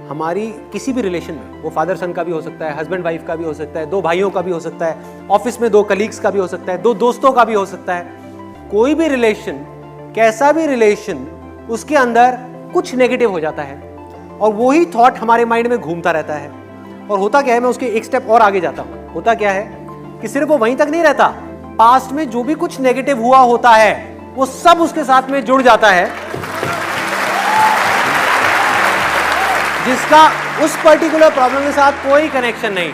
हमारी किसी भी रिलेशन में, वो फादर सन का भी हो सकता है, हस्बैंड वाइफ का भी हो सकता है, दो भाइयों का भी हो सकता है, ऑफिस में दो कलीग्स का भी हो सकता है, दो दोस्तों का भी हो सकता है, कोई भी रिलेशन, कैसा भी रिलेशन, उसके अंदर कुछ नेगेटिव हो जाता है और वही थॉट हमारे माइंड में घूमता रहता है। और होता क्या है, मैं उसके एक स्टेप और आगे जाता हूं। होता क्या है कि सिर्फ वो वहीं तक नहीं रहता, पास्ट में जो भी कुछ नेगेटिव हुआ होता है वो सब उसके साथ में जुड़ जाता है, जिसका उस पर्टिकुलर प्रॉब्लम के साथ कोई कनेक्शन नहीं।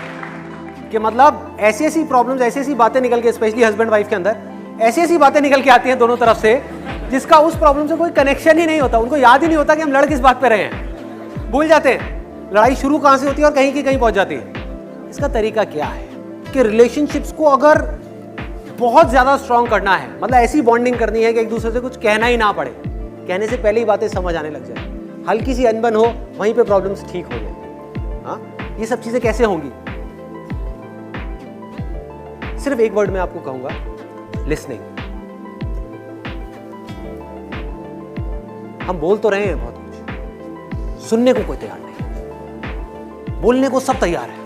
कि मतलब ऐसी ऐसी प्रॉब्लम्स, ऐसी ऐसी बातें निकल के, स्पेशली हस्बैंड वाइफ के अंदर ऐसी ऐसी बातें निकल के आती हैं दोनों तरफ से, जिसका उस प्रॉब्लम से कोई कनेक्शन ही नहीं होता। उनको याद ही नहीं होता कि हम लड़ किस बात पे रहे हैं, भूल जाते हैं लड़ाई शुरू कहां से होती है और कहीं की कहीं पहुंच जाती है। इसका तरीका क्या है कि रिलेशनशिप्स को अगर बहुत ज्यादा स्ट्रांग करना है, मतलब ऐसी बॉन्डिंग करनी है कि एक दूसरे से कुछ कहना ही ना पड़े, कहने से पहले ही बातें समझ आने लग जाए, हल्की सी अनबन हो वहीं पे प्रॉब्लम्स ठीक हो जाए। हाँ, ये सब चीजें कैसे होंगी? सिर्फ एक वर्ड में आपको कहूंगा, लिसनिंग। हम बोल तो रहे हैं बहुत कुछ, सुनने को कोई तैयार नहीं, बोलने को सब तैयार है।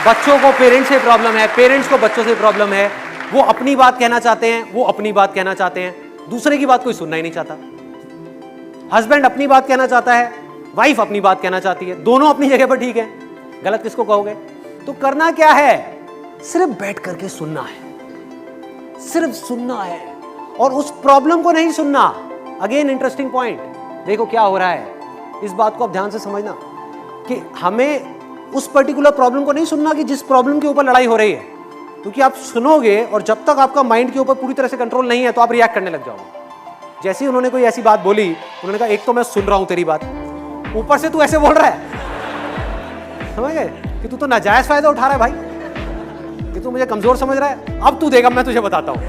बच्चों को पेरेंट्स से प्रॉब्लम है, पेरेंट्स को बच्चों से प्रॉब्लम है, वो अपनी बात कहना चाहते हैं, वो अपनी बात कहना चाहते हैं, दूसरे की बात कोई सुनना ही नहीं चाहता। हस्बैंड अपनी बात कहना चाहता है, वाइफ अपनी बात कहना चाहती है, दोनों अपनी जगह पर ठीक है, गलत किसको कहोगे? तो करना क्या है? सिर्फ बैठ करके सुनना है, सिर्फ सुनना है और उस प्रॉब्लम को नहीं सुनना। अगेन इंटरेस्टिंग पॉइंट, देखो क्या हो रहा है, इस बात को आप ध्यान से समझना कि हमें उस पर्टिकुलर प्रॉब्लम को नहीं सुनना कि जिस प्रॉब्लम के ऊपर लड़ाई हो रही है, क्योंकि आप सुनोगे और जब तक आपका माइंड के ऊपर पूरी तरह से कंट्रोल नहीं है तो आप रिएक्ट करने लग जाओगे। जैसे ही उन्होंने कोई ऐसी बात बोली, उन्होंने कहा एक तो मैं सुन रहा हूं तेरी बात, ऊपर से तू ऐसे बोल रहा है, समझ गए कि तू तो नाजायज फायदा उठा रहा है भाई, कि तू मुझे कमजोर समझ रहा है। अब तू देगा, मैं तुझे बताता हूं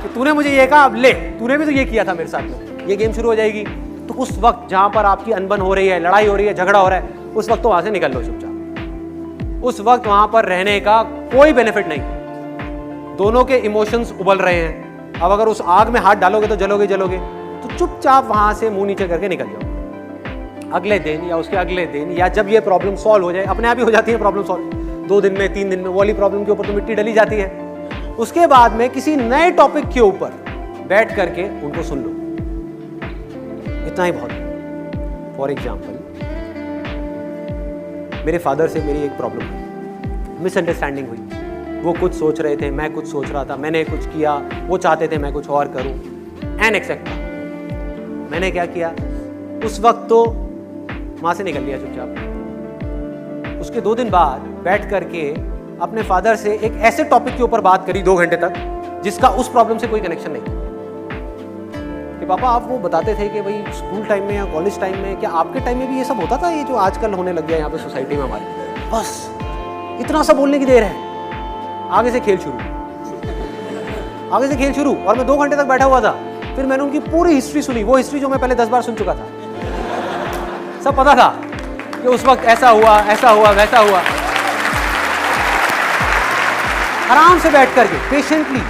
कि तूने मुझे ये कहा, अब ले, तूने भी तो ये किया था मेरे साथ में, ये गेम शुरू हो जाएगी। तो उस वक्त जहां पर आपकी अनबन हो रही है, लड़ाई हो रही है, झगड़ा हो रहा है, उस वक्त तो वहां से निकल लो चुपचाप। उस वक्त वहां पर रहने का कोई बेनिफिट नहीं। दोनों के इमोशंस उबल रहे हैं, अब अगर उस आग में हाथ डालोगे तो जलोगे जलोगे, तो चुपचाप वहां से मुंह नीचे करके निकल जाओ। अगले दिन या उसके अगले दिन, या जब ये प्रॉब्लम सॉल्व हो जाए, अपने आप ही हो जाती है प्रॉब्लम सॉल्व, 2 दिन में 3 दिन में वो वाली प्रॉब्लम के ऊपर तो मिट्टी डली जाती है। उसके बाद में किसी नए टॉपिक के ऊपर बैठ करके उनको सुन लो, इतना ही बहुत। फॉर एग्जाम्पल, मेरे फादर से मेरी एक प्रॉब्लम हुई, मिसअंडरस्टैंडिंग हुई। वो कुछ सोच रहे थे, मैं कुछ सोच रहा था, मैंने कुछ किया, वो चाहते थे मैं कुछ और करूं, एंड एक्सेट्रा। मैंने क्या किया, उस वक्त तो वहां से निकल लिया चुपचाप। उसके 2 दिन बाद बैठ करके अपने फादर से एक ऐसे टॉपिक के ऊपर बात करी 2 घंटे तक, जिसका उस प्रॉब्लम से कोई कनेक्शन नहीं। कि पापा आप वो बताते थे कि भाई स्कूल टाइम में या कॉलेज टाइम में, क्या आपके टाइम में भी ये सब होता था, ये जो आजकल होने लग गया यहाँ पे सोसाइटी में हमारे? बस इतना सा बोलने की देर है, आगे से खेल शुरू, आगे से खेल शुरू। और मैं 2 घंटे तक बैठा हुआ था, फिर मैंने उनकी पूरी हिस्ट्री सुनी, वो हिस्ट्री जो मैं पहले 10 बार सुन चुका था। सब पता था कि उस वक्त ऐसा हुआ, ऐसा हुआ, वैसा हुआ। आराम से बैठ करके, पेशेंटली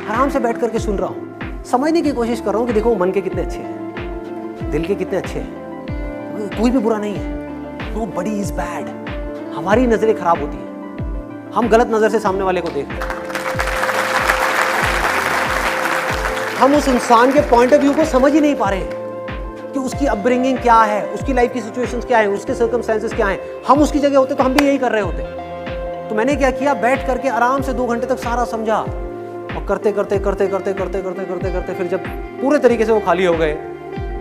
आराम से बैठ करके सुन रहा हूं, समझने की कोशिश कर रहा हूं कि देखो मन के कितने अच्छे हैं, दिल के कितने अच्छे हैं, कोई भी बुरा नहीं है। Nobody is bad. हमारी नजरें खराब होती हैं, हम गलत नजर से सामने वाले को देखते हैं, हम उस इंसान के पॉइंट ऑफ व्यू को समझ ही नहीं पा रहे हैं कि उसकी अपब्रिंगिंग क्या है, उसकी लाइफ की सिचुएशंस क्या है, उसके सर्कमस्टेंसेस क्या हैं। हम उसकी जगह होते तो हम भी यही कर रहे होते। तो मैंने क्या किया, बैठ करके आराम से 2 घंटे तक सारा समझा, और करते करते करते करते करते करते करते करते फिर जब पूरे तरीके से वो खाली हो गए,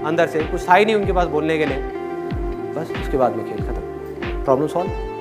अंदर से कुछ था ही नहीं उनके पास बोलने के लिए, बस उसके बाद में खेल खत्म, प्रॉब्लम सॉल्व।